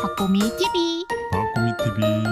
박보미 TV. 박보미 TV.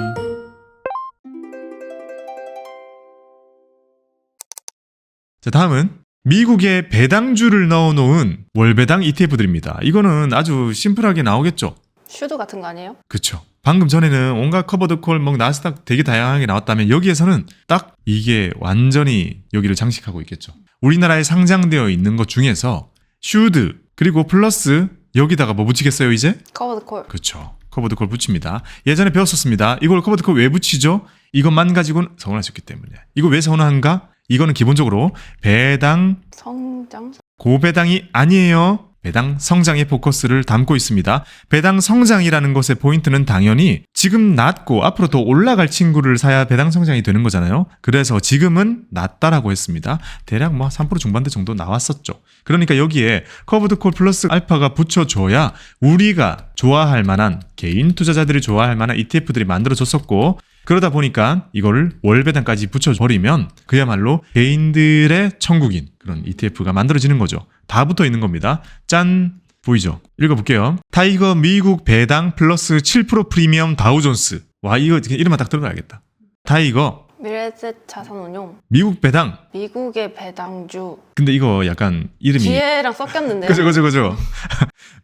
자, 다음은 미국의 배당주를 넣어놓은 월배당 ETF들입니다. 이거는 아주 심플하게 나오겠죠? 슈드 같은 거 아니에요? 그쵸. 방금 전에는 온갖 커버드콜, 나스닥 되게 다양하게 나왔다면 여기에서는 딱 이게 완전히 여기를 장식하고 있겠죠. 우리나라에 상장되어 있는 것 중에서 슈드 그리고 플러스 여기다가 뭐 붙이겠어요 이제? 커버드 콜. 그렇죠. 커버드콜 붙입니다. 예전에 배웠었습니다. 이걸 커버드콜 왜 붙이죠? 이것만 가지고는 서운할 수 있기 때문에. 이거 왜 서운한가? 이거는 기본적으로 배당 성장? 고배당이 아니에요. 배당 성장의 포커스를 담고 있습니다. 배당 성장이라는 것의 포인트는 당연히 지금 낮고 앞으로 더 올라갈 친구를 사야 배당 성장이 되는 거잖아요. 그래서 지금은 낮다라고 했습니다. 대략 3% 중반대 정도 나왔었죠. 그러니까 여기에 커브드콜 플러스 알파가 붙여줘야 우리가 좋아할 만한, 개인 투자자들이 좋아할 만한 ETF들이 만들어졌었고, 그러다 보니까 이거를 월배당까지 붙여버리면 그야말로 개인들의 천국인 그런 ETF가 만들어지는 거죠. 다 붙어 있는 겁니다. 짠! 보이죠? 읽어볼게요. 타이거 미국 배당 플러스 7% 프리미엄 다우존스. 와, 이거 이름만 딱 들어가야겠다. 타이거 미래셋 자산운용. 미국 배당. 미국의 배당주. 근데 이거 약간 이름이 뒤에랑 섞였는데요. 그죠.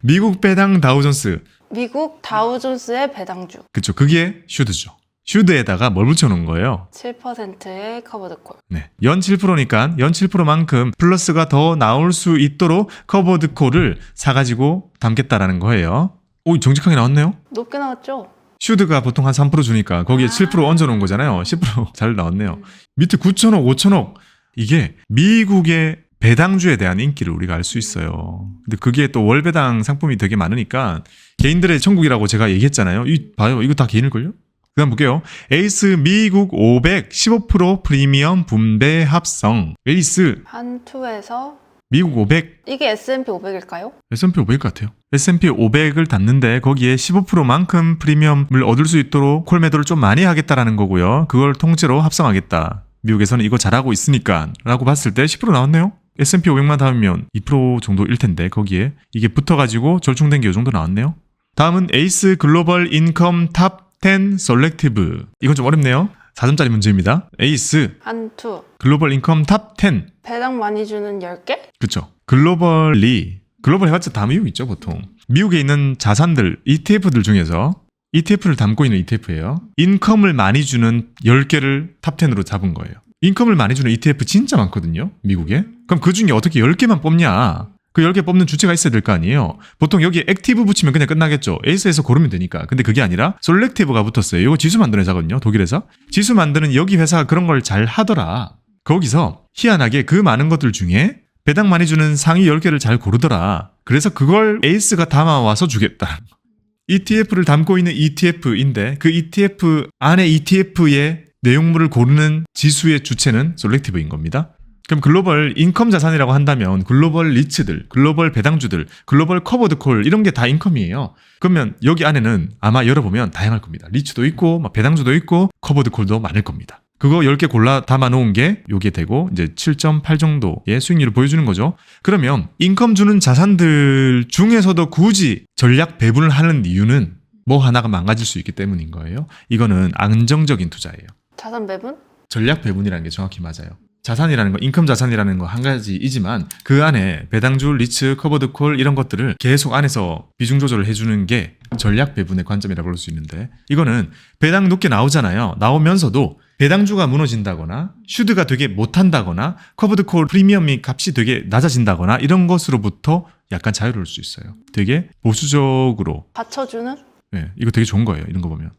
미국 배당 다우존스. 미국 다우존스의 배당주. 그쵸. 그게 슈드죠. 슈드에다가 뭘 붙여놓은 거예요? 7%의 커버드 콜. 네, 연 7%니까 연 7%만큼 플러스가 더 나올 수 있도록 커버드 콜을 사가지고 담겠다라는 거예요. 오, 정직하게 나왔네요? 높게 나왔죠? 슈드가 보통 한 3% 주니까 거기에 7% 얹어놓은 거잖아요. 10% 잘 나왔네요. 밑에 9천억, 5천억. 이게 미국의 배당주에 대한 인기를 우리가 알 수 있어요. 근데 그게 또 월배당 상품이 되게 많으니까 개인들의 천국이라고 제가 얘기했잖아요. 봐요. 이거 다 개인일걸요? 그 다음 볼게요. 에이스 미국 500 15% 프리미엄 분배 합성. 에이스 한 투에서 미국 500 이게 S&P 500일까요? S&P 500 같아요. S&P 500을 닫는데 거기에 15%만큼 프리미엄을 얻을 수 있도록 콜 매도를 좀 많이 하겠다라는 거고요. 그걸 통째로 합성하겠다. 미국에서는 이거 잘하고 있으니까 라고 봤을 때 10% 나왔네요. S&P 500만 닿으면 2% 정도일 텐데 거기에 이게 붙어가지고 절충된 게 이 정도 나왔네요. 다음은 에이스 글로벌 인컴 탑 10 셀렉티브. 이건 좀 어렵네요. 4점짜리 문제입니다. 에이스 한 투. 글로벌 인컴 탑 10. 배당 많이 주는 10개? 그쵸. 글로벌 해봤자 다 미국 있죠 보통. 미국에 있는 자산들 ETF들 중에서 ETF를 담고 있는 ETF예요. 인컴을 많이 주는 10개를 탑 10으로 잡은 거예요. 인컴을 많이 주는 ETF 진짜 많거든요 미국에. 그럼 그 중에 어떻게 10개만 뽑냐. 그 10개 뽑는 주체가 있어야 될 거 아니에요. 보통 여기에 액티브 붙이면 그냥 끝나겠죠. 에이스에서 고르면 되니까. 근데 그게 아니라 솔렉티브가 붙었어요. 이거 지수 만드는 회사거든요. 독일에서. 지수 만드는 여기 회사가 그런 걸 잘 하더라. 거기서 희한하게 그 많은 것들 중에 배당 많이 주는 상위 10개를 잘 고르더라. 그래서 그걸 에이스가 담아와서 주겠다. ETF를 담고 있는 ETF인데 그 ETF 안에 ETF의 내용물을 고르는 지수의 주체는 솔렉티브인 겁니다. 그럼 글로벌 인컴 자산이라고 한다면 글로벌 리츠들, 글로벌 배당주들, 글로벌 커버드 콜 이런 게 다 인컴이에요. 그러면 여기 안에는 아마 열어보면 다양할 겁니다. 리츠도 있고 배당주도 있고 커버드 콜도 많을 겁니다. 그거 10개 골라 담아 놓은 게 요게 되고 이제 7.8 정도의 수익률을 보여주는 거죠. 그러면 인컴 주는 자산들 중에서도 굳이 전략 배분을 하는 이유는 뭐 하나가 망가질 수 있기 때문인 거예요. 이거는 안정적인 투자예요. 자산 배분? 전략 배분이라는 게 정확히 맞아요. 자산이라는 거, 인컴 자산이라는 거 한 가지이지만 그 안에 배당주, 리츠, 커버드 콜 이런 것들을 계속 안에서 비중 조절을 해주는 게 전략 배분의 관점이라고 볼 수 있는데 이거는 배당 높게 나오잖아요. 나오면서도 배당주가 무너진다거나 슈드가 되게 못한다거나 커버드 콜 프리미엄이 값이 되게 낮아진다거나 이런 것으로부터 약간 자유로울 수 있어요. 되게 보수적으로. 받쳐주는? 네, 이거 되게 좋은 거예요. 이런 거 보면.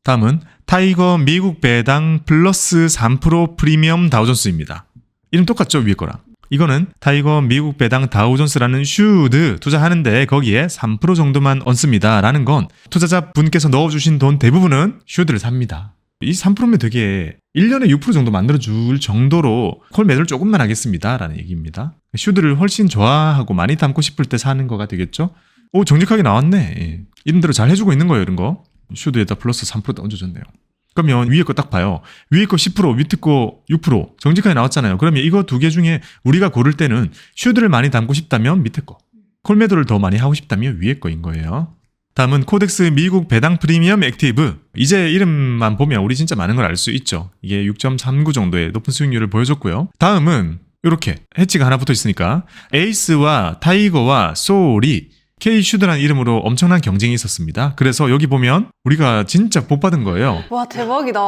다음은 타이거 미국 배당 플러스 3% 프리미엄 다우존스입니다. 이름 똑같죠 위에 거랑. 이거는 타이거 미국 배당 다우존스라는 슈드 투자하는데 거기에 3% 정도만 얹습니다 라는 건 투자자분께서 넣어주신 돈 대부분은 슈드를 삽니다. 이 3%면 되게 1년에 6% 정도 만들어줄 정도로 콜 매도를 조금만 하겠습니다 라는 얘기입니다. 슈드를 훨씬 좋아하고 많이 담고 싶을 때 사는 거가 되겠죠. 오, 정직하게 나왔네. 예. 이름대로 잘 해주고 있는 거예요 이런 거. 슈드에다 플러스 3%도 얹어줬네요. 그러면 위에 거 딱 봐요. 위에 거 10%, 밑에 거 6% 정직하게 나왔잖아요. 그러면 이거 두 개 중에 우리가 고를 때는 슈드를 많이 담고 싶다면 밑에 거, 콜매도를 더 많이 하고 싶다면 위에 거인 거예요. 다음은 코덱스 미국 배당 프리미엄 액티브. 이제 이름만 보면 우리 진짜 많은 걸 알 수 있죠. 이게 6.39 정도의 높은 수익률을 보여줬고요. 다음은 이렇게 해치가 하나 붙어 있으니까 에이스와 타이거와 소울이 K-슈드라는 이름으로 엄청난 경쟁이 있었습니다. 그래서 여기 보면 우리가 진짜 복 받은 거예요. 와, 대박이다.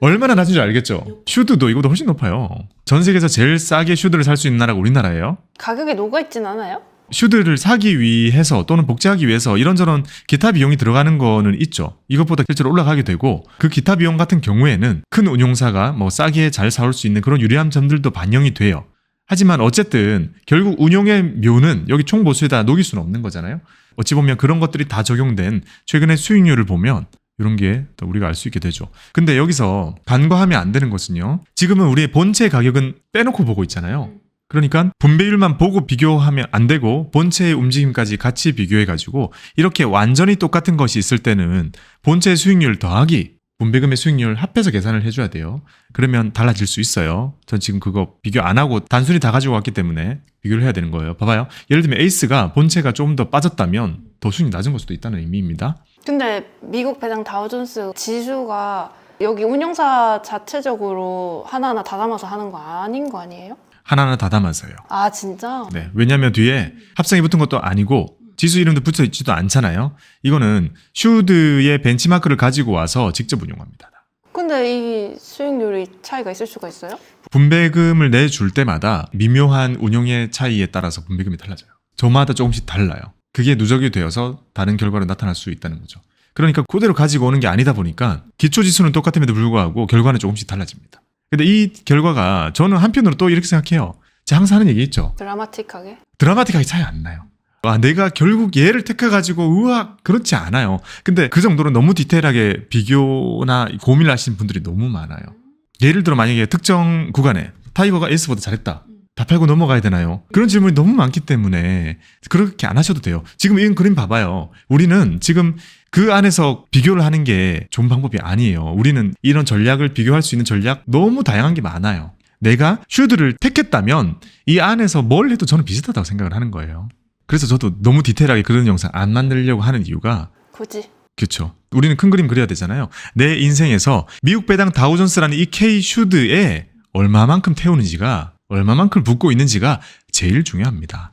얼마나 낮은 줄 알겠죠? 슈드도 이거보다 훨씬 높아요. 전 세계에서 제일 싸게 슈드를 살 수 있는 나라가 우리나라예요. 가격이 녹아있진 않아요? 슈드를 사기 위해서 또는 복제하기 위해서 이런저런 기타 비용이 들어가는 거는 있죠. 이것보다 실제로 올라가게 되고 그 기타 비용 같은 경우에는 큰 운용사가 뭐 싸게 잘 사올 수 있는 그런 유리한 점들도 반영이 돼요. 하지만 어쨌든 결국 운용의 묘는 여기 총보수에다 녹일 수는 없는 거잖아요. 어찌 보면 그런 것들이 다 적용된 최근의 수익률을 보면 이런 게 우리가 알 수 있게 되죠. 근데 여기서 간과하면 안 되는 것은요. 지금은 우리의 본체 가격은 빼놓고 보고 있잖아요. 그러니까 분배율만 보고 비교하면 안 되고 본체의 움직임까지 같이 비교해가지고 이렇게 완전히 똑같은 것이 있을 때는 본체의 수익률 더하기 분배금의 수익률 합해서 계산을 해줘야 돼요. 그러면 달라질 수 있어요. 전 지금 그거 비교 안 하고 단순히 다 가지고 왔기 때문에 비교를 해야 되는 거예요. 봐봐요. 예를 들면 에이스가 본체가 조금 더 빠졌다면 더 수익이 낮은 걸 수도 있다는 의미입니다. 근데 미국 배당 다우존스 지수가 여기 운용사 자체적으로 하나하나 다 담아서 하는 거 아닌 거 아니에요? 하나하나 다 담아서요. 아, 진짜? 네. 왜냐하면 뒤에 합성이 붙은 것도 아니고 지수 이름도 붙어 있지도 않잖아요. 이거는 슈드의 벤치마크를 가지고 와서 직접 운용합니다. 근데 이 수익률이 차이가 있을 수가 있어요? 분배금을 내줄 때마다 미묘한 운용의 차이에 따라서 분배금이 달라져요. 저마다 조금씩 달라요. 그게 누적이 되어서 다른 결과로 나타날 수 있다는 거죠. 그러니까 그대로 가지고 오는 게 아니다 보니까 기초지수는 똑같음에도 불구하고 결과는 조금씩 달라집니다. 근데 이 결과가 저는 한편으로 또 이렇게 생각해요. 제가 항상 하는 얘기 있죠. 드라마틱하게? 드라마틱하게 차이 안 나요. 와, 내가 결국 얘를 택해가지고 우와 그렇지 않아요. 근데 그 정도로 너무 디테일하게 비교나 고민을 하시는 분들이 너무 많아요. 예를 들어 만약에 특정 구간에 타이거가 에이스보다 잘했다. 다 팔고 넘어가야 되나요? 그런 질문이 너무 많기 때문에 그렇게 안 하셔도 돼요. 지금 이 그림 봐봐요. 우리는 지금 그 안에서 비교를 하는 게 좋은 방법이 아니에요. 우리는 이런 전략을 비교할 수 있는 전략 너무 다양한 게 많아요. 내가 슈드를 택했다면 이 안에서 뭘 해도 저는 비슷하다고 생각을 하는 거예요. 그래서 저도 너무 디테일하게 그런 영상 안 만들려고 하는 이유가 굳이? 그렇죠. 우리는 큰 그림 그려야 되잖아요. 내 인생에서 미국 배당 다우존스라는 이 K 슈드에 얼마만큼 태우는지가 얼마만큼 붙고 있는지가 제일 중요합니다.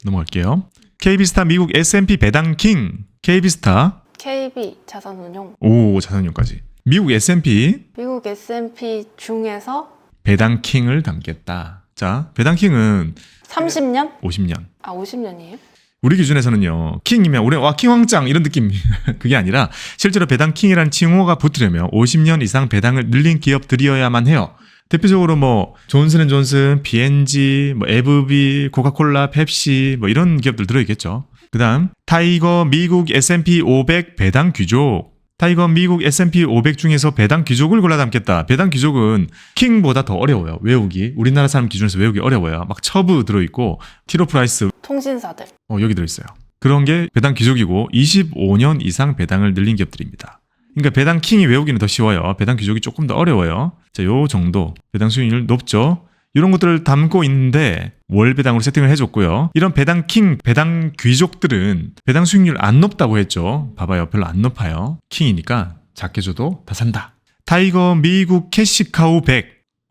넘어갈게요. KB스타 미국 S&P 배당 킹 KB스타 KB 자산운용. 오 자산운용까지 미국 S&P 미국 S&P 중에서 배당 킹을 담겠다. 자 배당 킹은 30년? 50년. 아, 50년이에요? 우리 기준에서는요. 킹이면 우리 와 킹왕짱 이런 느낌 그게 아니라 실제로 배당 킹이라는 칭호가 붙으려면 50년 이상 배당을 늘린 기업들이어야만 해요. 대표적으로 뭐 존슨앤존슨, B&G, 뭐 에브비, 코카콜라, 펩시 뭐 이런 기업들 들어있겠죠. 그다음 타이거 미국 S&P 500 배당 귀족. 타이거 미국 S&P 500 중에서 배당 귀족을 골라 담겠다. 배당 귀족은 킹보다 더 어려워요. 외우기. 우리나라 사람 기준에서 외우기 어려워요. 막 처브 들어있고 티로프라이스 통신사들. 여기 들어있어요. 그런 게 배당 귀족이고 25년 이상 배당을 늘린 기업들입니다. 그러니까 배당 킹이 외우기는 더 쉬워요. 배당 귀족이 조금 더 어려워요. 자, 요 정도 배당 수익률 높죠. 이런 것들을 담고 있는데 월 배당으로 세팅을 해줬고요. 이런 배당 킹, 배당 귀족들은 배당 수익률 안 높다고 했죠. 봐봐요. 별로 안 높아요. 킹이니까 작게 줘도 다 산다. 타이거 미국 캐시카우 100.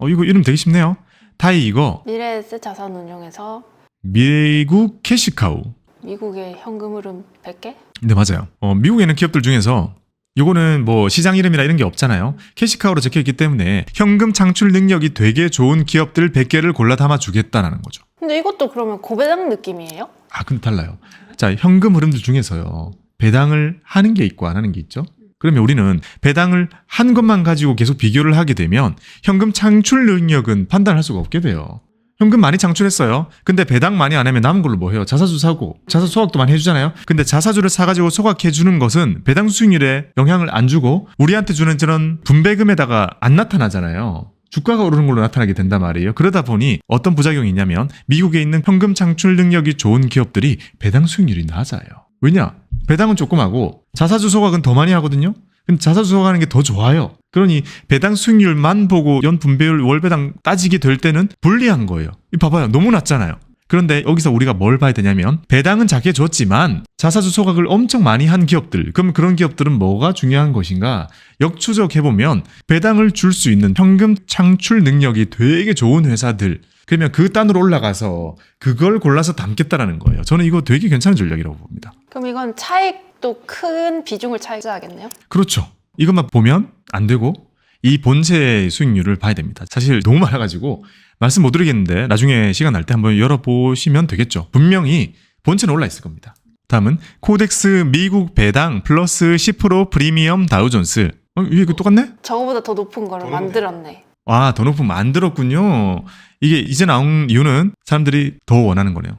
이거 이름 되게 쉽네요. 타이거 미래에셋 자산운용에서 미국 캐시카우. 미국의 현금 흐름 100개? 네, 맞아요. 미국에 있는 기업들 중에서 요거는 뭐 시장 이름이나 이런 게 없잖아요. 캐시카우로 적혀있기 때문에 현금 창출 능력이 되게 좋은 기업들 100개를 골라 담아주겠다는 거죠. 근데 이것도 그러면 고배당 느낌이에요? 근데 달라요. 자, 현금 흐름들 중에서요. 배당을 하는 게 있고 안 하는 게 있죠. 그러면 우리는 배당을 한 것만 가지고 계속 비교를 하게 되면 현금 창출 능력은 판단할 수가 없게 돼요. 현금 많이 창출했어요. 근데 배당 많이 안 하면 남은 걸로 뭐 해요? 자사주 사고 자사 소각도 많이 해주잖아요. 근데 자사주를 사가지고 소각해주는 것은 배당 수익률에 영향을 안 주고 우리한테 주는 저런 분배금에다가 안 나타나잖아요. 주가가 오르는 걸로 나타나게 된단 말이에요. 그러다 보니 어떤 부작용이 있냐면 미국에 있는 현금 창출 능력이 좋은 기업들이 배당 수익률이 낮아요. 왜냐? 배당은 조그마고 자사주 소각은 더 많이 하거든요. 근데 자사주 소각하는 게 더 좋아요. 그러니 배당 수익률만 보고 연 분배율 월 배당 따지게 될 때는 불리한 거예요. 이 봐봐요. 너무 낮잖아요. 그런데 여기서 우리가 뭘 봐야 되냐면 배당은 작게 줬지만 자사주 소각을 엄청 많이 한 기업들, 그럼 그런 기업들은 뭐가 중요한 것인가? 역추적해보면 배당을 줄 수 있는 현금 창출 능력이 되게 좋은 회사들, 그러면 그 단으로 올라가서 그걸 골라서 담겠다라는 거예요. 저는 이거 되게 괜찮은 전략이라고 봅니다. 그럼 이건 차익도 큰 비중을 차지하겠네요? 그렇죠. 이것만 보면 안 되고 이 본체 수익률을 봐야 됩니다. 사실 너무 많아가지고 말씀 못 드리겠는데 나중에 시간 날 때 한번 열어보시면 되겠죠. 분명히 본체는 올라 있을 겁니다. 다음은 코덱스 미국 배당 플러스 10% 프리미엄 다우존스. 이거 똑같네? 저거보다 더 높은 거를 만들었네. 아, 더 높은 만들었군요. 이게 이제 나온 이유는 사람들이 더 원하는 거네요.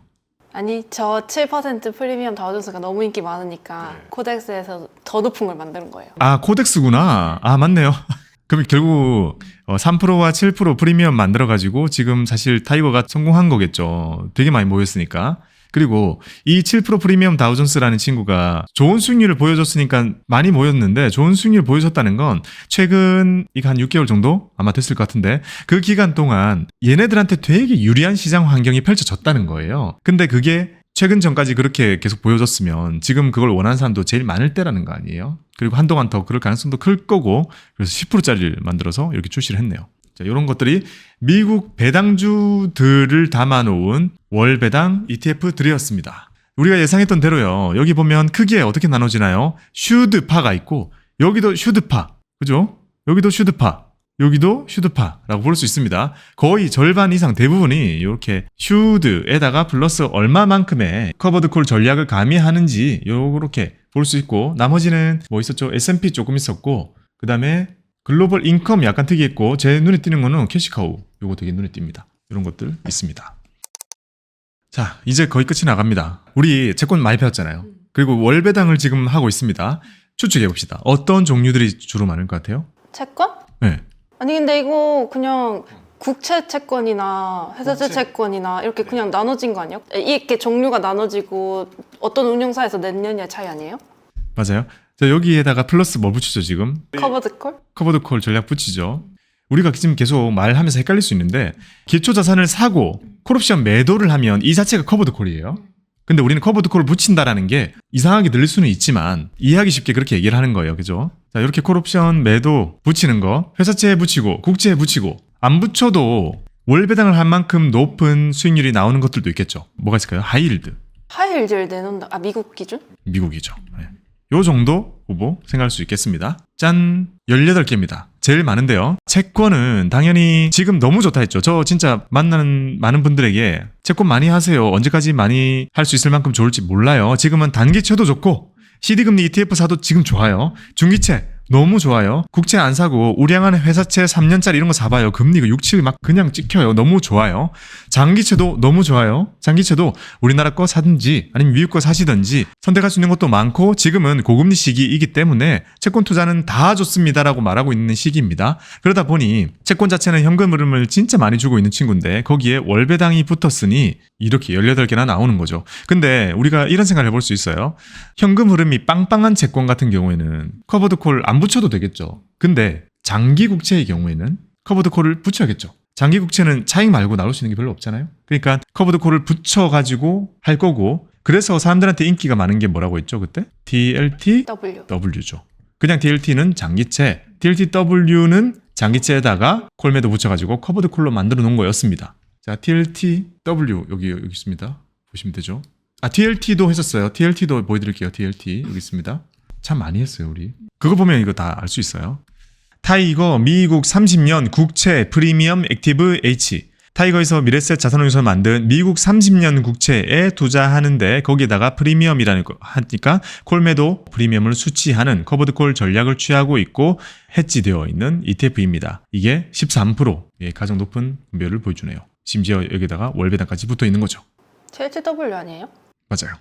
아니, 저 7% 프리미엄 다우존스가 너무 인기 많으니까 코덱스에서 더 높은 걸 만드는 거예요. 아, 코덱스구나. 아, 맞네요. 그럼 결국 3%와 7% 프리미엄 만들어가지고 지금 사실 타이거가 성공한 거겠죠. 되게 많이 모였으니까. 그리고 이 7% 프리미엄 다우존스라는 친구가 좋은 수익률을 보여줬으니까 많이 모였는데 좋은 수익률을 보여줬다는 건 최근 이거 한 6개월 정도 아마 됐을 것 같은데 그 기간 동안 얘네들한테 되게 유리한 시장 환경이 펼쳐졌다는 거예요. 근데 그게 최근 전까지 그렇게 계속 보여줬으면 지금 그걸 원하는 사람도 제일 많을 때라는 거 아니에요? 그리고 한동안 더 그럴 가능성도 클 거고 그래서 10%짜리를 만들어서 이렇게 출시를 했네요. 자, 이런 것들이 미국 배당주들을 담아놓은 월배당 ETF들이었습니다. 우리가 예상했던 대로요. 여기 보면 크기에 어떻게 나눠지나요? 슈드파가 있고 여기도 슈드파, 그죠? 여기도 슈드파, 여기도 슈드파라고 볼 수 있습니다. 거의 절반 이상 대부분이 이렇게 슈드에다가 플러스 얼마만큼의 커버드콜 전략을 가미하는지 이렇게 볼 수 있고 나머지는 뭐 있었죠? S&P 조금 있었고 그 다음에 글로벌 인컴 약간 특이했고 제 눈에 띄는 거는 캐시카우, 요거 되게 눈에 띕니다. 이런 것들 있습니다. 자, 이제 거의 끝이 나갑니다. 우리 채권 많이 배웠잖아요. 그리고 월배당을 지금 하고 있습니다. 추측해 봅시다. 어떤 종류들이 주로 많을 것 같아요? 채권? 네. 아니, 근데 이거 그냥 국채 채권이나 회사채 채권이나 이렇게 그냥 나눠진 거 아니에요? 이렇게 종류가 나눠지고 어떤 운용사에서 냈느냐의 차이 아니에요? 맞아요. 자, 여기에다가 플러스 뭐 붙이죠 지금? 커버드콜? 커버드콜 전략 붙이죠. 우리가 지금 계속 말하면서 헷갈릴 수 있는데 기초자산을 사고 콜옵션 매도를 하면 이 자체가 커버드콜이에요. 근데 우리는 커버드콜을 붙인다라는 게 이상하게 들릴 수는 있지만 이해하기 쉽게 그렇게 얘기를 하는 거예요. 그죠? 자, 이렇게 콜옵션 매도 붙이는 거 회사채에 붙이고 국채에 붙이고 안 붙여도 월배당을 한 만큼 높은 수익률이 나오는 것들도 있겠죠. 뭐가 있을까요? 하이힐드. 하이힐드를 내놓는다. 아, 미국 기준? 미국이죠. 네. 요 정도 후보 생각할 수 있겠습니다. 짠! 18개입니다. 제일 많은데요. 채권은 당연히 지금 너무 좋다 했죠. 저 진짜 만나는 많은 분들에게 채권 많이 하세요. 언제까지 많이 할 수 있을 만큼 좋을지 몰라요. 지금은 단기채도 좋고 CD금리 ETF 사도 지금 좋아요. 중기채 너무 좋아요. 국채 안 사고 우량한 회사채 3년짜리 이런 거 사봐요. 금리가 6, 7 막 그냥 찍혀요. 너무 좋아요. 장기채도 너무 좋아요. 장기채도 우리나라 거 사든지 아니면 미국 거 사시든지 선택할 수 있는 것도 많고 지금은 고금리 시기이기 때문에 채권 투자는 다 좋습니다라고 말하고 있는 시기입니다. 그러다 보니 채권 자체는 현금 흐름을 진짜 많이 주고 있는 친구인데 거기에 월배당이 붙었으니 이렇게 18개나 나오는 거죠. 근데 우리가 이런 생각을 해볼 수 있어요. 현금 흐름이 빵빵한 채권 같은 경우에는 커버드콜 안 붙여도 되겠죠. 근데 장기 국채의 경우에는 커버드콜을 붙여야겠죠. 장기 국채는 차익 말고 나올 수 있는 게 별로 없잖아요. 그러니까 커버드콜을 붙여가지고 할 거고 그래서 사람들한테 인기가 많은 게 뭐라고 했죠 그때? DLTW죠. 그냥 DLT는 장기채, DLTW는 장기채에다가 콜매도 붙여가지고 커버드콜로 만들어 놓은 거였습니다. 자, TLTW 여기 있습니다. 보시면 되죠. 아, TLT도 했었어요. TLT도 보여드릴게요. TLT 여기 있습니다. 참 많이 했어요 우리. 그거 보면 이거 다 알 수 있어요. 타이거 미국 30년 국채 프리미엄 액티브 H. 타이거에서 미래셋 자산운용사를 만든 미국 30년 국채에 투자하는데 거기에다가 프리미엄이라는 거 하니까 콜매도 프리미엄을 수취하는 커버드콜 전략을 취하고 있고 해지되어 있는 ETF입니다. 이게 13%의 가장 높은 분배율을 보여주네요. 심지어 여기다가 월배당까지 붙어 있는 거죠. TLTW 아니에요? 맞아요.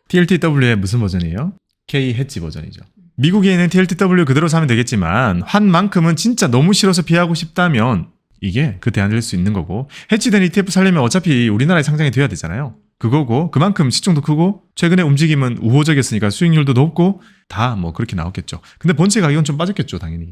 TLTW의 무슨 버전이에요? K 해지 버전이죠. 미국에는 TLTW 그대로 사면 되겠지만 한 만큼은 진짜 너무 싫어서 피하고 싶다면 이게 그 대안이 될 수 있는 거고 해지된 ETF 살려면 어차피 우리나라에 상장이 돼야 되잖아요. 그거고 그만큼 시총도 크고 최근에 움직임은 우호적이었으니까 수익률도 높고 다 뭐 그렇게 나왔겠죠. 근데 본체 가격은 좀 빠졌겠죠 당연히.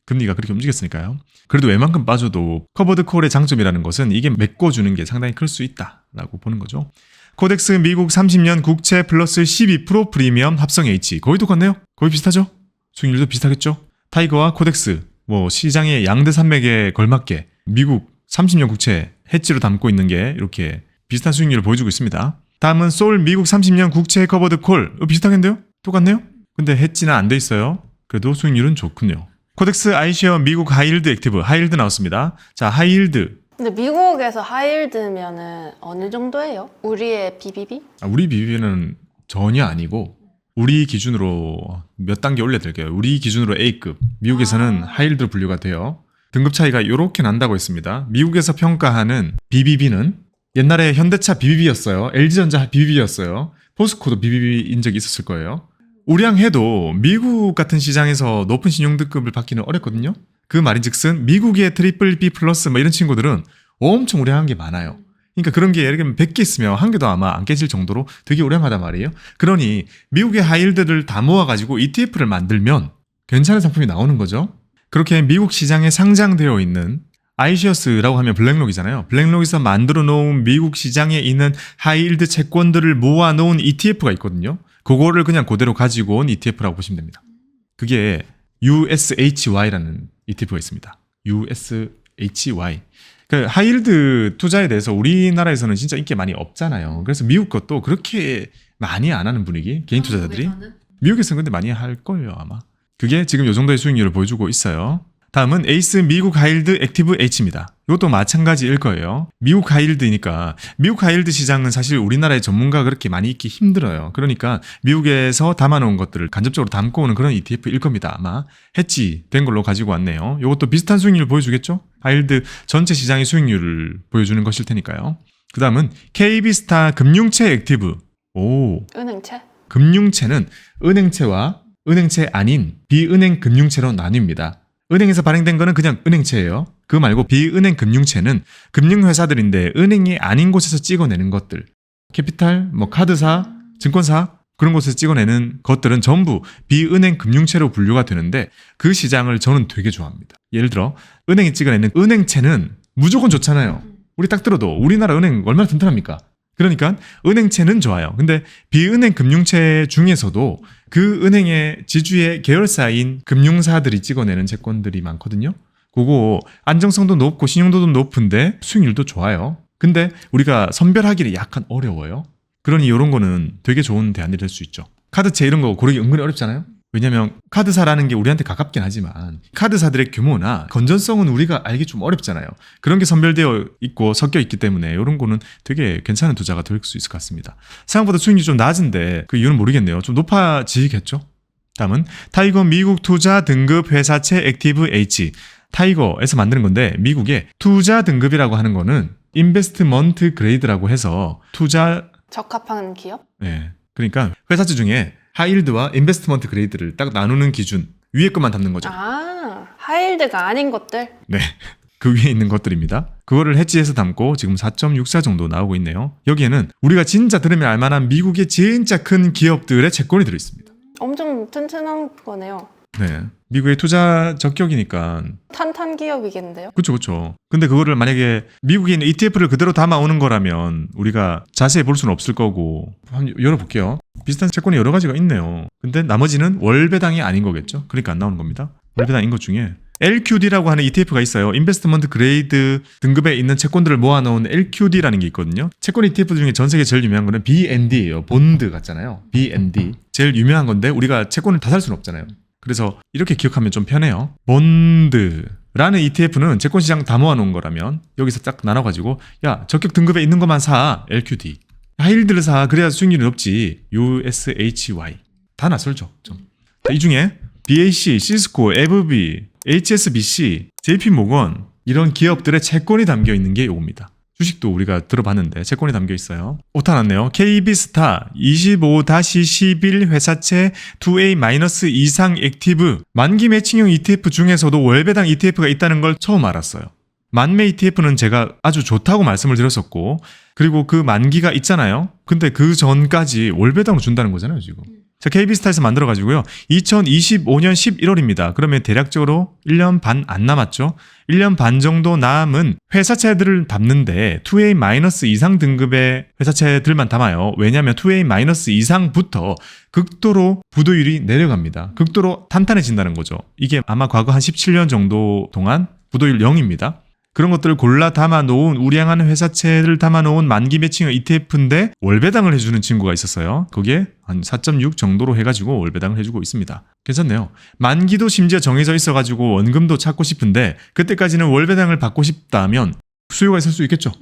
금리가 그렇게 움직였으니까요. 그래도 웬만큼 빠져도 커버드 콜의 장점이라는 것은 이게 메꿔주는 게 상당히 클 수 있다라고 보는 거죠. 코덱스 미국 30년 국채 플러스 12% 프리미엄 합성 H. 거의 똑같네요. 거의 비슷하죠? 수익률도 비슷하겠죠? 타이거와 코덱스, 시장의 양대 산맥에 걸맞게 미국 30년 국채 해지로 담고 있는 게 이렇게 비슷한 수익률을 보여주고 있습니다. 다음은 솔 미국 30년 국채 커버드 콜. 비슷하겠는데요? 똑같네요? 근데 해지는 안 돼 있어요. 그래도 수익률은 좋군요. 코덱스 아이시어 미국 하이힐드 액티브. 하이힐드 나왔습니다. 자, 하이힐드. 근데 미국에서 하이힐드면은 어느 정도예요? 우리의 BBB? 우리 BBB는 전혀 아니고 우리 기준으로 몇 단계 올려드릴게요. 우리 기준으로 A급. 미국에서는 하이힐드로 분류가 돼요. 등급 차이가 이렇게 난다고 했습니다. 미국에서 평가하는 BBB는 옛날에 현대차 BBB였어요. LG전자 BBB였어요. 포스코도 BBB인 적이 있었을 거예요. 우량 해도 미국 같은 시장에서 높은 신용등급을 받기는 어렵거든요. 그 말인즉슨 미국의 트리플 B 플러스 이런 친구들은 엄청 우량한 게 많아요. 그러니까 그런 게 예를 들면 100개 있으면 한 개도 아마 안 깨질 정도로 되게 우량하단 말이에요. 그러니 미국의 하이힐드를 다 모아가지고 ETF를 만들면 괜찮은 상품이 나오는 거죠. 그렇게 미국 시장에 상장되어 있는 아이시어스라고 하면 블랙록이잖아요. 블랙록에서 만들어 놓은 미국 시장에 있는 하이힐드 채권들을 모아 놓은 ETF가 있거든요. 그거를 그냥 그대로 가지고 온 ETF라고 보시면 됩니다. 그게 USHY라는 ETF가 있습니다. USHY. 그 하이힐드 투자에 대해서 우리나라에서는 진짜 인기 많이 없잖아요. 그래서 미국 것도 그렇게 많이 안 하는 분위기, 개인 투자자들이. 미국에서는 근데 많이 할 거예요, 아마. 그게 지금 이 정도의 수익률을 보여주고 있어요. 다음은 에이스 미국 하이힐드 액티브 H입니다. 이것도 마찬가지일 거예요. 미국 하이힐드니까 미국 하이힐드 시장은 사실 우리나라의 전문가가 그렇게 많이 있기 힘들어요. 그러니까 미국에서 담아놓은 것들을 간접적으로 담고 오는 그런 ETF일 겁니다. 아마 해지된 걸로 가지고 왔네요. 이것도 비슷한 수익률을 보여주겠죠? 하이힐드 전체 시장의 수익률을 보여주는 것일 테니까요. 그 다음은 KB스타 금융채 액티브. 은행채? 금융채는 은행채와 은행채 아닌 비은행 금융채로 나뉩니다. 은행에서 발행된 거는 그냥 은행채예요. 그거 말고 비은행 금융채는 금융회사들인데 은행이 아닌 곳에서 찍어내는 것들. 캐피탈, 카드사, 증권사 그런 곳에서 찍어내는 것들은 전부 비은행 금융채로 분류가 되는데 그 시장을 저는 되게 좋아합니다. 예를 들어 은행이 찍어내는 은행채는 무조건 좋잖아요. 우리 딱 들어도 우리나라 은행 얼마나 튼튼합니까? 그러니까 은행채는 좋아요. 근데 비은행 금융채 중에서도 그 은행의 지주의 계열사인 금융사들이 찍어내는 채권들이 많거든요. 그거 안정성도 높고 신용도도 높은데 수익률도 좋아요. 근데 우리가 선별하기는 약간 어려워요. 그러니 이런 거는 되게 좋은 대안이 될 수 있죠. 카드채 이런 거 고르기 은근히 어렵잖아요. 왜냐면 카드사라는 게 우리한테 가깝긴 하지만 카드사들의 규모나 건전성은 우리가 알기 좀 어렵잖아요. 그런 게 선별되어 있고 섞여 있기 때문에 이런 거는 되게 괜찮은 투자가 될 수 있을 것 같습니다. 생각보다 수익률이 좀 낮은데 그 이유는 모르겠네요. 좀 높아지겠죠? 다음은 타이거 미국 투자 등급 회사채 액티브 H. 타이거에서 만드는 건데 미국의 투자 등급이라고 하는 거는 인베스트먼트 그레이드라고 해서 투자 적합한 기업? 네. 그러니까 회사채 중에 하이힐드와 인베스트먼트 그레이드를 딱 나누는 기준 위에 것만 담는 거죠. 하이힐드가 아닌 것들? 네. 그 위에 있는 것들입니다. 그거를 해지해서 담고 지금 4.64 정도 나오고 있네요. 여기에는 우리가 진짜 들으면 알만한 미국의 진짜 큰 기업들의 채권이 들어있습니다. 엄청 튼튼한 거네요. 네. 미국의 투자 적격이니까 탄탄 기업이겠는데요? 그렇죠. 근데 그거를 만약에 미국에 있는 ETF를 그대로 담아오는 거라면 우리가 자세히 볼 수는 없을 거고 한번 열어볼게요. 비슷한 채권이 여러 가지가 있네요. 근데 나머지는 월배당이 아닌 거겠죠. 그러니까 안 나오는 겁니다. 월배당인 것 중에 LQD라고 하는 ETF가 있어요. 인베스트먼트 그레이드 등급에 있는 채권들을 모아놓은 LQD라는 게 있거든요. 채권 ETF 중에 전 세계 제일 유명한 거는 BND예요. 본드 같잖아요. BND. 제일 유명한 건데 우리가 채권을 다 살 수는 없잖아요. 그래서 이렇게 기억하면 좀 편해요. 본드라는 ETF는 채권 시장 다 모아놓은 거라면 여기서 딱 나눠가지고 야 적격 등급에 있는 것만 사. LQD. 하이힐드를 사. 그래야 수익률이 높지. USHY. 다 낯설죠. 좀. 이 중에 BAC, 시스코, FB, HSBC, JP모건 이런 기업들의 채권이 담겨 있는 게 요겁니다. 주식도 우리가 들어봤는데 채권이 담겨 있어요. 오타 났네요. KB스타 25-11 회사채 2A- 이상 액티브 만기 매칭형 ETF 중에서도 월배당 ETF가 있다는 걸 처음 알았어요. 만매 ETF는 제가 아주 좋다고 말씀을 드렸었고 그리고 그 만기가 있잖아요. 근데 그 전까지 월배당으로 준다는 거잖아요, 지금. 자, KB스타에서 만들어가지고요. 2025년 11월입니다. 그러면 대략적으로 1년 반 안 남았죠. 1년 반 정도 남은 회사채들을 담는데 2A- 이상 등급의 회사채들만 담아요. 왜냐하면 2A- 이상부터 극도로 부도율이 내려갑니다. 극도로 탄탄해진다는 거죠. 이게 아마 과거 한 17년 정도 동안 부도율 0입니다. 그런 것들을 골라 담아놓은 우량한 회사채를 담아놓은 만기 매칭형 ETF인데 월배당을 해주는 친구가 있었어요. 그게 한 4.6 정도로 해가지고 월배당을 해주고 있습니다. 괜찮네요. 만기도 심지어 정해져 있어가지고 원금도 찾고 싶은데 그때까지는 월배당을 받고 싶다면 수요가 있을 수 있겠죠.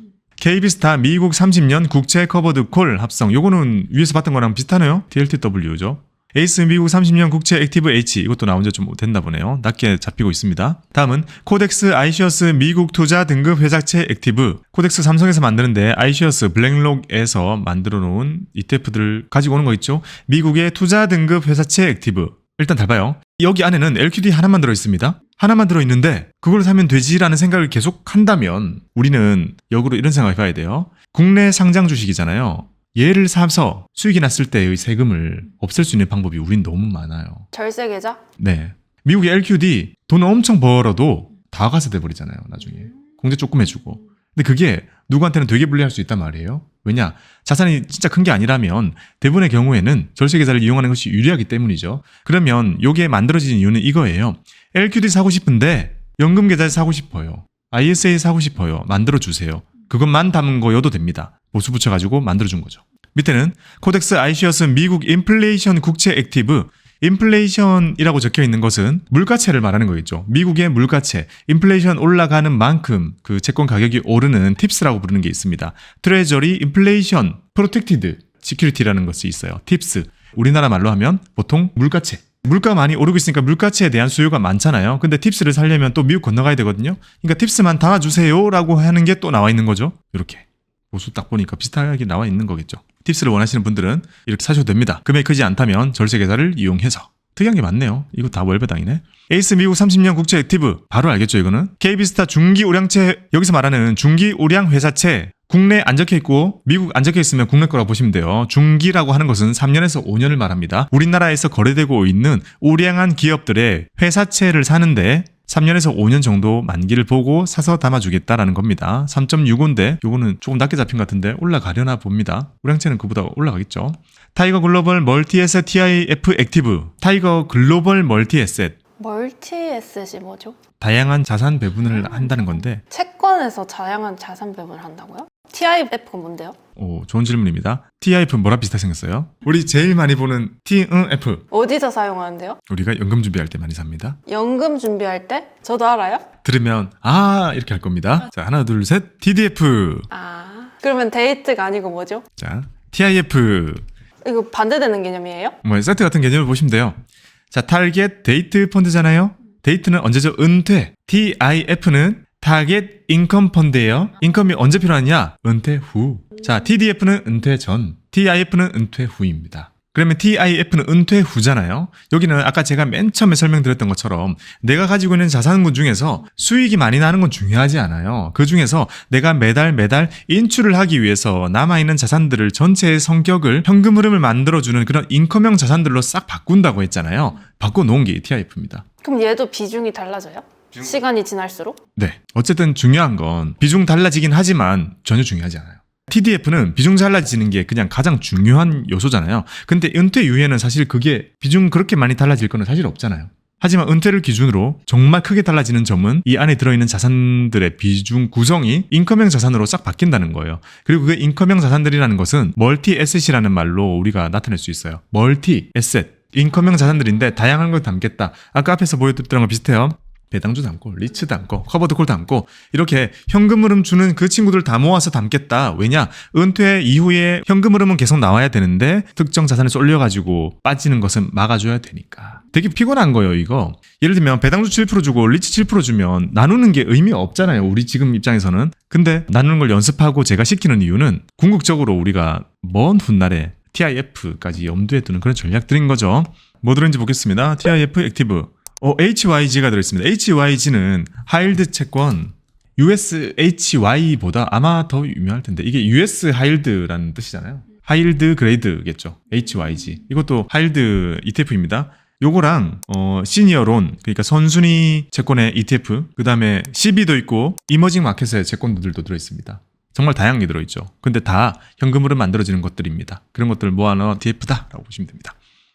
KB스타 미국 30년 국채 커버드 콜 합성. 요거는 위에서 봤던 거랑 비슷하네요. DLTW죠. 에이스 미국 30년 국채 액티브 H 이것도 나온 지 좀 됐나 보네요. 낮게 잡히고 있습니다. 다음은 코덱스 아이시어스 미국 투자 등급 회사채 액티브. 코덱스 삼성에서 만드는데 아이시어스 블랙록에서 만들어 놓은 ETF들을 가지고 오는 거 있죠. 미국의 투자 등급 회사채 액티브. 일단 잘 봐요. 여기 안에는 LQD 하나만 들어 있습니다. 하나만 들어 있는데 그걸 사면 되지라는 생각을 계속 한다면 우리는 역으로 이런 생각을 해봐야 돼요. 국내 상장 주식이잖아요. 얘를 사서 수익이 났을 때의 세금을 없앨 수 있는 방법이 우린 너무 많아요. 절세 계좌? 네. 미국의 LQD 돈 엄청 벌어도 다 가세돼 버리잖아요. 나중에. 공제 조금 해주고. 근데 그게 누구한테는 되게 불리할 수 있단 말이에요. 왜냐? 자산이 진짜 큰 게 아니라면 대부분의 경우에는 절세 계좌를 이용하는 것이 유리하기 때문이죠. 그러면 이게 만들어진 이유는 이거예요. LQD 사고 싶은데 연금 계좌를 사고 싶어요. ISA 사고 싶어요. 만들어주세요. 그것만 담은 거여도 됩니다. 보수 붙여가지고 만들어준 거죠. 밑에는 코덱스 아이시어스 미국 인플레이션 국채 액티브. 인플레이션이라고 적혀 있는 것은 물가채를 말하는 거겠죠. 미국의 물가채, 인플레이션 올라가는 만큼 그 채권 가격이 오르는 팁스라고 부르는 게 있습니다. 트레저리 인플레이션 프로텍티드 시큐리티라는 것이 있어요. 팁스. 우리나라 말로 하면 보통 물가채. 물가 많이 오르고 있으니까 물가채에 대한 수요가 많잖아요. 근데 팁스를 살려면 또 미국 건너가야 되거든요. 그러니까 팁스만 담아주세요 라고 하는 게 또 나와 있는 거죠. 이렇게. 보수 딱 보니까 비슷하게 나와 있는 거겠죠. 팁스를 원하시는 분들은 이렇게 사셔도 됩니다. 금액이 크지 않다면 절세 계좌를 이용해서. 특이한 게 많네요. 이거 다 월배당이네. 에이스 미국 30년 국채 액티브. 바로 알겠죠, 이거는? KB스타 중기 우량채, 여기서 말하는 중기 우량 회사채. 국내 안 적혀 있고 미국 안 적혀 있으면 국내 거라고 보시면 돼요. 중기라고 하는 것은 3년에서 5년을 말합니다. 우리나라에서 거래되고 있는 우량한 기업들의 회사채를 사는데 3년에서 5년 정도 만기를 보고 사서 담아주겠다라는 겁니다. 3.65인데 요거는 조금 낮게 잡힌 것 같은데 올라가려나 봅니다. 우량채는 그보다 올라가겠죠. 타이거 글로벌 멀티에셋 TIF 액티브. 타이거 글로벌 멀티에셋. 멀티에셋이 뭐죠? 다양한 자산 배분을 한다는 건데 채권에서 다양한 자산 배분을 한다고요? TIF가 뭔데요? 오, 좋은 질문입니다. TIF 뭐랑 비슷하게 생겼어요? 우리 제일 많이 보는 TF. 어디서 사용하는데요? 우리가 연금 준비할 때 많이 삽니다. 연금 준비할 때? 저도 알아요? 들으면 아 이렇게 할 겁니다. 자, 하나 둘 셋 TDF. 아, 그러면 데이트가 아니고 뭐죠? 자, TIF. 이거 반대되는 개념이에요? 뭐 세트 같은 개념을 보시면 돼요. 자, 타겟 데이트 펀드잖아요. 데이트는 언제죠? 은퇴. TIF는 타겟 인컴 펀드예요. 인컴이 언제 필요하냐? 은퇴 후. 자, TDF는 은퇴 전, TIF는 은퇴 후입니다. 그러면 TIF는 은퇴 후잖아요. 여기는 아까 제가 맨 처음에 설명드렸던 것처럼 내가 가지고 있는 자산군 중에서 수익이 많이 나는 건 중요하지 않아요. 그 중에서 내가 매달 인출을 하기 위해서 남아있는 자산들을 전체의 성격을 현금 흐름을 만들어주는 그런 인컴형 자산들로 싹 바꾼다고 했잖아요. 바꿔놓은 게 TIF입니다. 그럼 얘도 비중이 달라져요? 시간이 지날수록? 네. 어쨌든 중요한 건 비중 달라지긴 하지만 전혀 중요하지 않아요. TDF는 비중 달라지는 게 그냥 가장 중요한 요소잖아요. 근데 은퇴 이후에는 사실 그게 비중 그렇게 많이 달라질 거는 사실 없잖아요. 하지만 은퇴를 기준으로 정말 크게 달라지는 점은 이 안에 들어있는 자산들의 비중 구성이 인컴형 자산으로 싹 바뀐다는 거예요. 그리고 그 인컴형 자산들이라는 것은 멀티 에셋이라는 말로 우리가 나타낼 수 있어요. 멀티 에셋. 인컴형 자산들인데 다양한 걸 담겠다. 아까 앞에서 보여드렸던 거 비슷해요. 배당주 담고 리츠 담고 커버드콜 담고 이렇게 현금 흐름 주는 그 친구들 다 모아서 담겠다. 왜냐? 은퇴 이후에 현금 흐름은 계속 나와야 되는데 특정 자산에 쏠려가지고 빠지는 것은 막아줘야 되니까. 되게 피곤한 거예요 이거. 예를 들면 배당주 7% 주고 리츠 7% 주면 나누는 게 의미 없잖아요. 우리 지금 입장에서는. 근데 나누는 걸 연습하고 제가 시키는 이유는 궁극적으로 우리가 먼 훗날에 TIF까지 염두에 두는 그런 전략들인 거죠. 뭐 들었는지 보겠습니다. TIF 액티브. HYG가 들어있습니다. HYG는 하일드 채권, USHY보다 아마 더 유명할 텐데 이게 US 하일드라는 뜻이잖아요. 하이힐드 그레이드겠죠. HYG. 이것도 하이힐드 ETF입니다. 요거랑 시니어론, 그러니까 선순위 채권의 ETF, 그 다음에 CB도 있고 이머징 마켓의 채권들도 들어있습니다. 정말 다양하게 들어있죠. 근데 다 현금으로 만들어지는 것들입니다. 그런 것들을 모아놓은 ETF다라고 보시면 됩니다.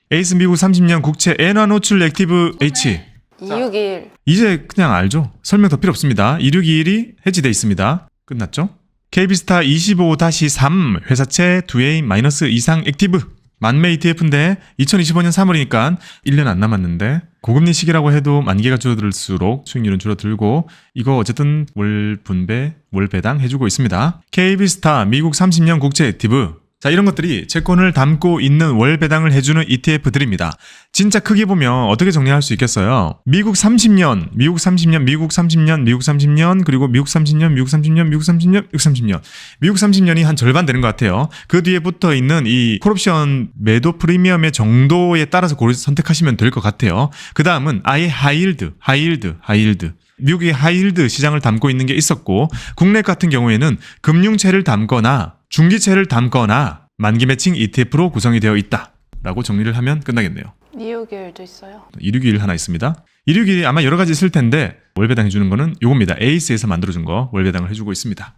에이스 미국 30년 국채 엔화 노출 액티브 H. 261. 이제 그냥 알죠. 설명 더 필요 없습니다. 2621이 해지돼 있습니다. 끝났죠? KB스타 25-3 회사채 2A- 이상 액티브 만매 ETF인데 2025년 3월이니까 1년 안 남았는데 고금리 시기라고 해도 만기가 줄어들수록 수익률은 줄어들고 이거 어쨌든 월 분배, 월 배당 해주고 있습니다. KB스타 미국 30년 국채 액티브. 자, 이런 것들이 채권을 담고 있는 월 배당을 해주는 ETF들입니다. 진짜 크게 보면 어떻게 정리할 수 있겠어요? 미국 30년, 미국 30년, 미국 30년, 미국 30년, 그리고 미국 30년, 미국 30년, 미국 30년, 미국 30년. 미국 30년이 한 절반 되는 것 같아요. 그 뒤에 붙어 있는 이 콜옵션 매도 프리미엄의 정도에 따라서 선택하시면 될 것 같아요. 그 다음은 아예 하이힐드. 미국의 하이힐드 시장을 담고 있는 게 있었고, 국내 같은 경우에는 금융채를 담거나 중기채를 담거나 만기 매칭 ETF로 구성이 되어 있다라고 정리를 하면 끝나겠네요. 261도 있어요. 261 하나 있습니다. 261이 아마 여러 가지 있을 텐데 월배당 해주는 거는 요겁니다. 에이스에서 만들어준 거 월배당을 해주고 있습니다.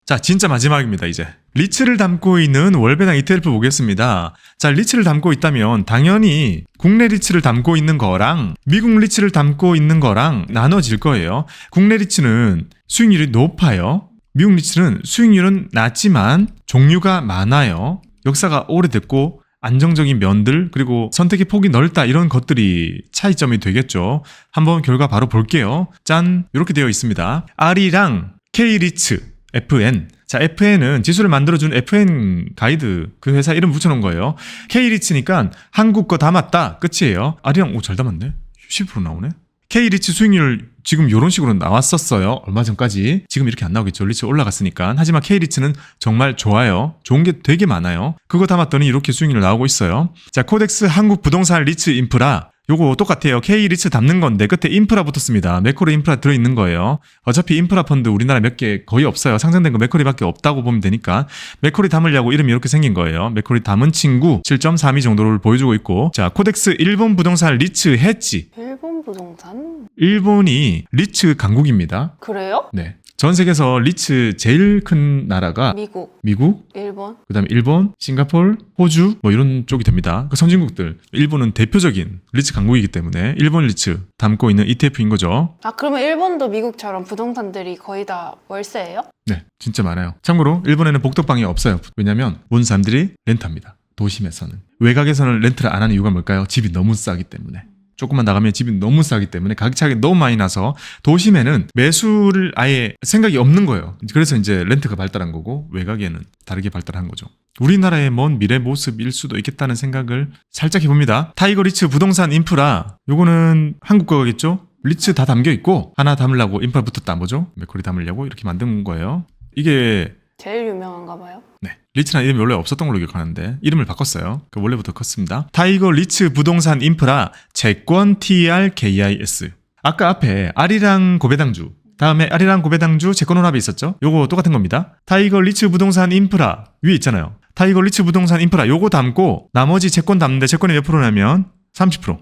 자, 진짜 마지막입니다. 이제 리츠를 담고 있는 월배당 ETF 보겠습니다. 자, 리츠를 담고 있다면 당연히 국내 리츠를 담고 있는 거랑 미국 리츠를 담고 있는 거랑 나눠질 거예요. 국내 리츠는 수익률이 높아요. 미국 리츠는 수익률은 낮지만 종류가 많아요. 역사가 오래됐고 안정적인 면들, 그리고 선택의 폭이 넓다, 이런 것들이 차이점이 되겠죠. 한번 결과 바로 볼게요. 짠, 이렇게 되어 있습니다. R이랑 K리츠 FN. 자, FN은 지수를 만들어준 FN 가이드, 그 회사 이름 붙여놓은 거예요. K리츠니까 한국 거 담았다, 끝이에요. R이랑 잘 담았네. 10% 나오네. K리츠 수익률 지금 이런 식으로 나왔었어요. 얼마 전까지. 지금 이렇게 안 나오겠죠. 리츠 올라갔으니까. 하지만 K리츠는 정말 좋아요. 좋은 게 되게 많아요. 그거 담았더니 이렇게 수익률 나오고 있어요. 자, 코덱스 한국 부동산 리츠 인프라. 요거 똑같아요. K리츠 담는 건데 끝에 인프라 붙었습니다. 맥코리 인프라 들어있는 거예요. 어차피 인프라 펀드 우리나라 몇 개 거의 없어요. 상장된 거 맥코리밖에 없다고 보면 되니까 맥코리 담으려고 이름이 이렇게 생긴 거예요. 맥코리 담은 친구 7.32 정도를 보여주고 있고, 자, 코덱스 일본 부동산 리츠 해지. 일본 부동산? 일본이 리츠 강국입니다. 그래요? 네. 전 세계에서 리츠 제일 큰 나라가 미국, 일본, 그다음에 일본, 싱가포르, 호주 뭐 이런 쪽이 됩니다. 그 선진국들. 일본은 대표적인 리츠 강국이기 때문에 일본 리츠 담고 있는 ETF인 거죠. 아, 그러면 일본도 미국처럼 부동산들이 거의 다 월세예요? 네, 진짜 많아요. 참고로 일본에는 복덕방이 없어요. 왜냐면 모든 사람들이 렌트합니다. 도심에서는. 외곽에서는 렌트를 안 하는 이유가 뭘까요? 집이 너무 싸기 때문에. 조금만 나가면 집이 너무 싸기 때문에 가격 차익이 너무 많이 나서 도심에는 매수를 아예 생각이 없는 거예요. 그래서 이제 렌트가 발달한 거고 외곽에는 다르게 발달한 거죠. 우리나라의 먼 미래 모습일 수도 있겠다는 생각을 살짝 해봅니다. 타이거 리츠 부동산 인프라, 요거는 한국 거겠죠? 리츠 다 담겨 있고 하나 담으려고 인프라 붙었다, 뭐죠? 맥코리 담으려고 이렇게 만든 거예요. 이게 제일 유명한가 봐요. 네, 리츠라는 이름이 원래 없었던 걸로 기억하는데 이름을 바꿨어요. 그 원래부터 컸습니다. 타이거 리츠 부동산 인프라 채권 TRKIS. 아까 앞에 R이랑 고배당주, 다음에 R이랑 고배당주 채권혼합이 있었죠? 요거 똑같은 겁니다. 타이거 리츠 부동산 인프라 위에 있잖아요. 타이거 리츠 부동산 인프라 요거 담고 나머지 채권 담는데 채권이 몇 프로냐면 30%.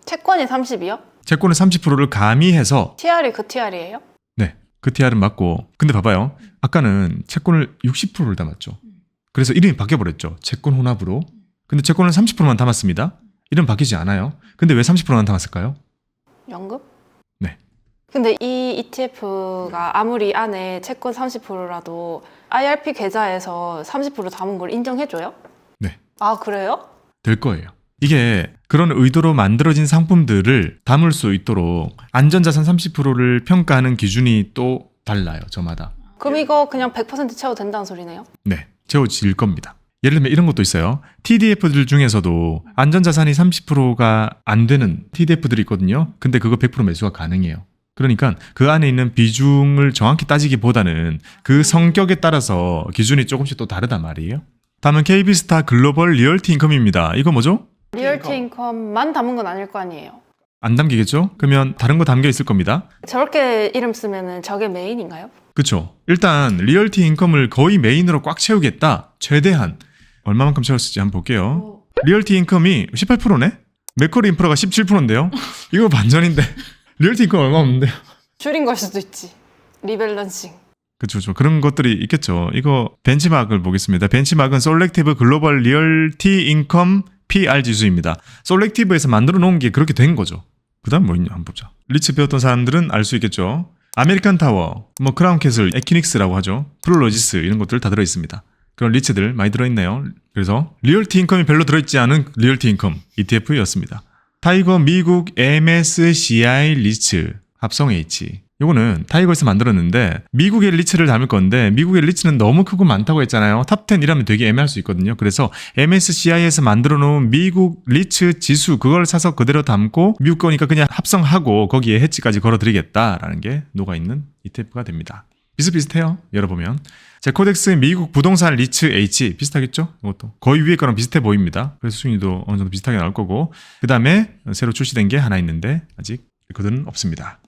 채권이 30이요? 채권의 30%를 가미해서 TR이 그 TR이에요? 네, 그 TR은 맞고, 근데 봐봐요. 아까는 채권을 60%를 담았죠. 그래서 이름이 바뀌어버렸죠. 채권 혼합으로. 근데 채권을 30%만 담았습니다. 이름 바뀌지 않아요. 근데 왜 30%만 담았을까요? 연금? 네. 근데 이 ETF가 아무리 안에 채권 30%라도 IRP 계좌에서 30% 담은 걸 인정해줘요? 네. 아, 그래요? 될 거예요. 이게 그런 의도로 만들어진 상품들을 담을 수 있도록 안전자산 30%를 평가하는 기준이 또 달라요. 저마다. 그럼 이거 그냥 100% 채워도 된다는 소리네요? 네. 채워질 겁니다. 예를 들면 이런 것도 있어요. TDF들 중에서도 안전자산이 30%가 안 되는 TDF들이 있거든요. 근데 그거 100% 매수가 가능해요. 그러니까 그 안에 있는 비중을 정확히 따지기보다는 그 성격에 따라서 기준이 조금씩 또 다르단 말이에요. 다음은 KB스타 글로벌 리얼티 인컴입니다. 이거 뭐죠? 리얼티 인컴만 담은 건 아닐 거 아니에요? 안 담기겠죠? 그러면 다른 거 담겨 있을 겁니다. 저렇게 이름 쓰면은 저게 메인인가요? 그쵸. 일단 리얼티 인컴을 거의 메인으로 꽉 채우겠다. 최대한. 얼마만큼 채웠을지 한번 볼게요. 리얼티 인컴이 18%네? 맥쿼리 인프라가 17%인데요? 이거 반전인데. 리얼티 인컴 얼마 없는데요? 줄인 걸 수도 있지. 리밸런싱. 그렇죠. 그런 것들이 있겠죠. 이거 벤치마크를 보겠습니다. 벤치마크는 솔렉티브 글로벌 리얼티 인컴 PR 지수입니다. 솔렉티브에서 만들어 놓은 게 그렇게 된 거죠. 그 다음 뭐 있냐 한번 보자. 리츠 배웠던 사람들은 알 수 있겠죠. 아메리칸 타워, 뭐 크라운 캐슬, 에키닉스라고 하죠. 프롤로지스 이런 것들 다 들어있습니다. 그런 리츠들 많이 들어있네요. 그래서 리얼티 인컴이 별로 들어있지 않은 리얼티 인컴 ETF였습니다. 타이거 미국 MSCI 리츠 합성 H. 요거는 타이거에서 만들었는데 미국의 리츠를 담을 건데 미국의 리츠는 너무 크고 많다고 했잖아요. 탑10이라면 되게 애매할 수 있거든요. 그래서 MSCI에서 만들어 놓은 미국 리츠 지수 그걸 사서 그대로 담고 미국 거니까 그냥 합성하고 거기에 해치까지 걸어드리겠다라는 게 녹아있는 ETF가 됩니다. 비슷비슷해요. 열어보면 제코덱스 미국 부동산 리츠 H 비슷하겠죠? 이것도 거의 위에 거랑 비슷해 보입니다. 그래서 수익률도 어느 정도 비슷하게 나올 거고 그 다음에 새로 출시된 게 하나 있는데 아직 그들은 없습니다.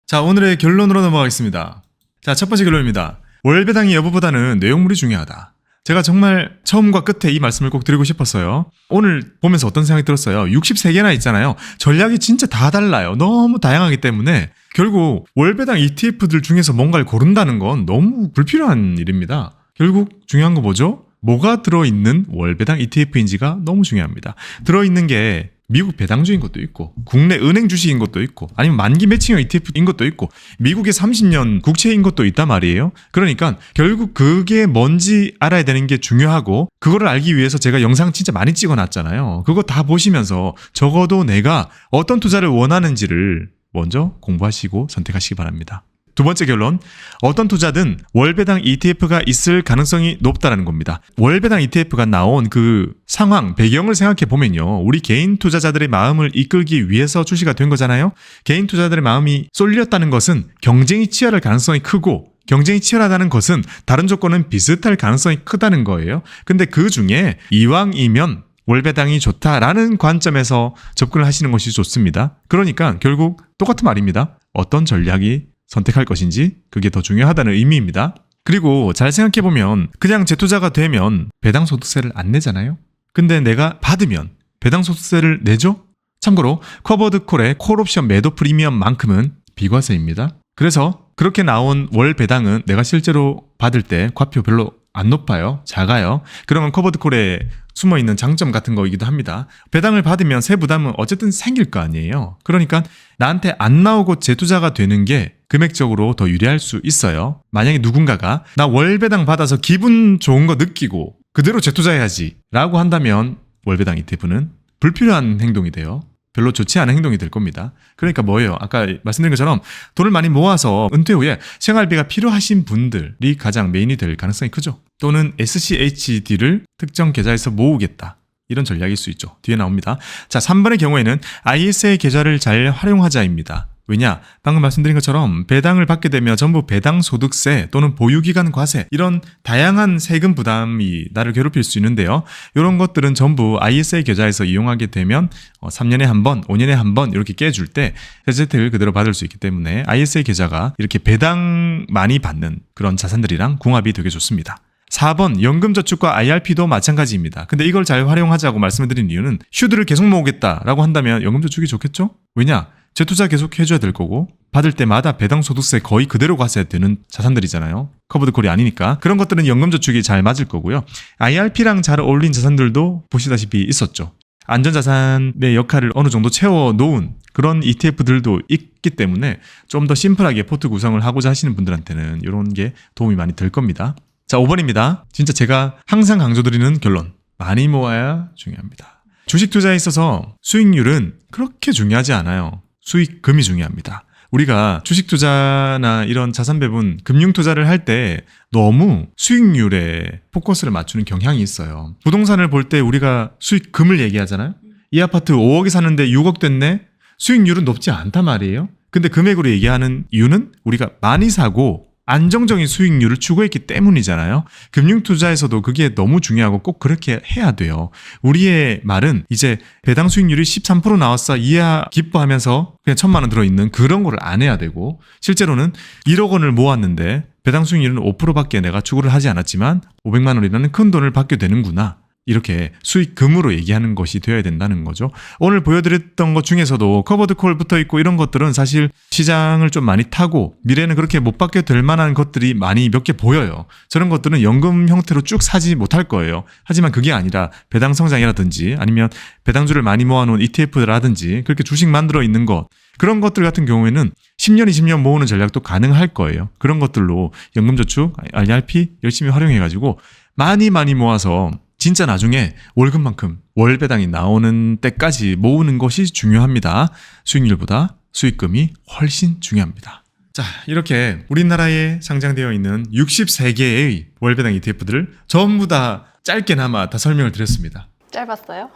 자, 오늘의 결론으로 넘어가겠습니다. 자, 첫 번째 결론입니다. 월배당의 여부보다는 내용물이 중요하다. 제가 정말 처음과 끝에 이 말씀을 꼭 드리고 싶었어요. 오늘 보면서 어떤 생각이 들었어요? 63개나 있잖아요. 전략이 진짜 다 달라요. 너무 다양하기 때문에 결국 월배당 ETF들 중에서 뭔가를 고른다는 건 너무 불필요한 일입니다. 결국 중요한 거 뭐죠? 뭐가 들어있는 월배당 ETF인지가 너무 중요합니다. 들어있는 게 미국 배당주인 것도 있고 국내 은행 주식인 것도 있고 아니면 만기 매칭형 ETF인 것도 있고 미국의 30년 국채인 것도 있단 말이에요. 그러니까 결국 그게 뭔지 알아야 되는 게 중요하고 그거를 알기 위해서 제가 영상 진짜 많이 찍어놨잖아요. 그거 다 보시면서 적어도 내가 어떤 투자를 원하는지를 먼저 공부하시고 선택하시기 바랍니다. 두 번째 결론, 어떤 투자든 월배당 ETF가 있을 가능성이 높다는 겁니다. 월배당 ETF가 나온 그 상황, 배경을 생각해 보면요. 우리 개인 투자자들의 마음을 이끌기 위해서 출시가 된 거잖아요. 개인 투자자들의 마음이 쏠렸다는 것은 경쟁이 치열할 가능성이 크고 경쟁이 치열하다는 것은 다른 조건은 비슷할 가능성이 크다는 거예요. 근데 그 중에 이왕이면 월배당이 좋다라는 관점에서 접근을 하시는 것이 좋습니다. 그러니까 결국 똑같은 말입니다. 어떤 전략이 선택할 것인지 그게 더 중요하다는 의미입니다. 그리고 잘 생각해보면 그냥 재투자가 되면 배당소득세를 안 내잖아요. 근데 내가 받으면 배당소득세를 내죠? 참고로 커버드콜의 콜옵션 매도 프리미엄만큼은 비과세입니다. 그래서 그렇게 나온 월 배당은 내가 실제로 받을 때 과표 별로 안 높아요. 작아요. 그러면 커버드콜에 숨어있는 장점 같은 거이기도 합니다. 배당을 받으면 세부담은 어쨌든 생길 거 아니에요. 그러니까 나한테 안 나오고 재투자가 되는 게 금액적으로 더 유리할 수 있어요. 만약에 누군가가 나 월배당 받아서 기분 좋은 거 느끼고 그대로 재투자해야지 라고 한다면 월배당 ETF는 불필요한 행동이 돼요. 별로 좋지 않은 행동이 될 겁니다. 그러니까 뭐예요? 아까 말씀드린 것처럼 돈을 많이 모아서 은퇴 후에 생활비가 필요하신 분들이 가장 메인이 될 가능성이 크죠. 또는 SCHD를 특정 계좌에서 모으겠다. 이런 전략일 수 있죠. 뒤에 나옵니다. 자, 3번의 경우에는 ISA 계좌를 잘 활용하자입니다. 왜냐? 방금 말씀드린 것처럼 배당을 받게 되면 전부 배당 소득세 또는 보유기간 과세 이런 다양한 세금 부담이 나를 괴롭힐 수 있는데요. 이런 것들은 전부 ISA 계좌에서 이용하게 되면 3년에 한 번, 5년에 한 번 이렇게 깨줄 때 혜택을 그대로 받을 수 있기 때문에 ISA 계좌가 이렇게 배당 많이 받는 그런 자산들이랑 궁합이 되게 좋습니다. 4번 연금저축과 IRP도 마찬가지입니다. 근데 이걸 잘 활용하자고 말씀을 드린 이유는 슈드를 계속 모으겠다라고 한다면 연금저축이 좋겠죠? 왜냐? 재투자 계속 해줘야 될 거고 받을 때마다 배당소득세 거의 그대로 과세야 되는 자산들이잖아요. 커버드콜이 아니니까 그런 것들은 연금저축이 잘 맞을 거고요. IRP랑 잘 어울린 자산들도 보시다시피 있었죠. 안전자산의 역할을 어느 정도 채워놓은 그런 ETF들도 있기 때문에 좀 더 심플하게 포트 구성을 하고자 하시는 분들한테는 이런 게 도움이 많이 될 겁니다. 자, 5번입니다. 진짜 제가 항상 강조드리는 결론. 많이 모아야 중요합니다. 주식 투자에 있어서 수익률은 그렇게 중요하지 않아요. 수익금이 중요합니다. 우리가 주식 투자나 이런 자산 배분, 금융 투자를 할 때 너무 수익률에 포커스를 맞추는 경향이 있어요. 부동산을 볼 때 우리가 수익금을 얘기하잖아요. 이 아파트 5억에 사는데 6억 됐네? 수익률은 높지 않단 말이에요. 근데 금액으로 얘기하는 이유는 우리가 많이 사고 안정적인 수익률을 추구했기 때문이잖아요. 금융투자에서도 그게 너무 중요하고 꼭 그렇게 해야 돼요. 우리의 말은 이제 배당 수익률이 13% 나왔어 이야 기뻐하면서 그냥 1,000만 원 들어있는 그런 거를 안 해야 되고 실제로는 1억 원을 모았는데 배당 수익률은 5%밖에 내가 추구를 하지 않았지만 500만 원이라는 큰 돈을 받게 되는구나. 이렇게 수익금으로 얘기하는 것이 되어야 된다는 거죠. 오늘 보여드렸던 것 중에서도 커버드 콜 붙어 있고 이런 것들은 사실 시장을 좀 많이 타고 미래는 그렇게 못 받게 될 만한 것들이 많이 몇 개 보여요. 저런 것들은 연금 형태로 쭉 사지 못할 거예요. 하지만 그게 아니라 배당 성장이라든지 아니면 배당주를 많이 모아놓은 ETF라든지 그렇게 주식 만들어 있는 것, 그런 것들 같은 경우에는 10년, 20년 모으는 전략도 가능할 거예요. 그런 것들로 연금저축, RRP 열심히 활용해가지고 많이 모아서 진짜 나중에 월급만큼 월배당이 나오는 때까지 모으는 것이 중요합니다. 수익률보다 수익금이 훨씬 중요합니다. 자, 이렇게 우리나라에 상장되어 있는 63개의 월배당 ETF들을 전부 다 짧게나마 다 설명을 드렸습니다. 짧았어요?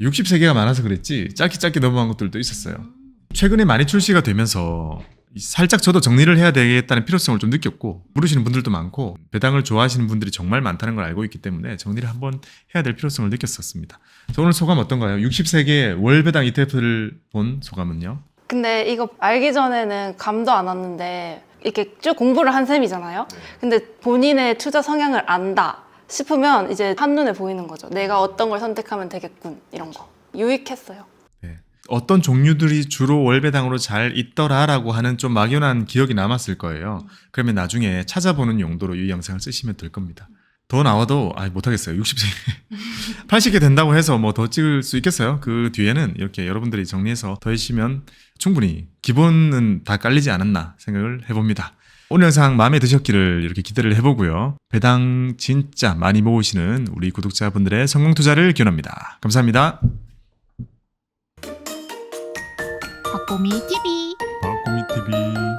63개가 많아서 그랬지 짧게 넘어간 것들도 있었어요. 최근에 많이 출시가 되면서 살짝 저도 정리를 해야 되겠다는 필요성을 좀 느꼈고, 물으시는 분들도 많고 배당을 좋아하시는 분들이 정말 많다는 걸 알고 있기 때문에 정리를 한번 해야 될 필요성을 느꼈었습니다. 오늘 소감 어떤가요? 63개 월배당 ETF를 본 소감은요? 근데 이거 알기 전에는 감도 안 왔는데 이렇게 쭉 공부를 한 셈이잖아요. 근데 본인의 투자 성향을 안다 싶으면 이제 한눈에 보이는 거죠. 내가 어떤 걸 선택하면 되겠군, 이런 거. 유익했어요. 네. 어떤 종류들이 주로 월배당으로 잘 있더라라고 하는 좀 막연한 기억이 남았을 거예요. 그러면 나중에 찾아보는 용도로 이 영상을 쓰시면 될 겁니다. 더 나와도 못하겠어요. 60세 80개 된다고 해서 뭐 더 찍을 수 있겠어요? 그 뒤에는 이렇게 여러분들이 정리해서 더 해주시면 충분히 기본은 다 깔리지 않았나 생각을 해봅니다. 오늘 영상 마음에 드셨기를 이렇게 기대를 해보고요. 배당 진짜 많이 모으시는 우리 구독자분들의 성공 투자를 기원합니다. 감사합니다. 박보미 TV 박고미 TV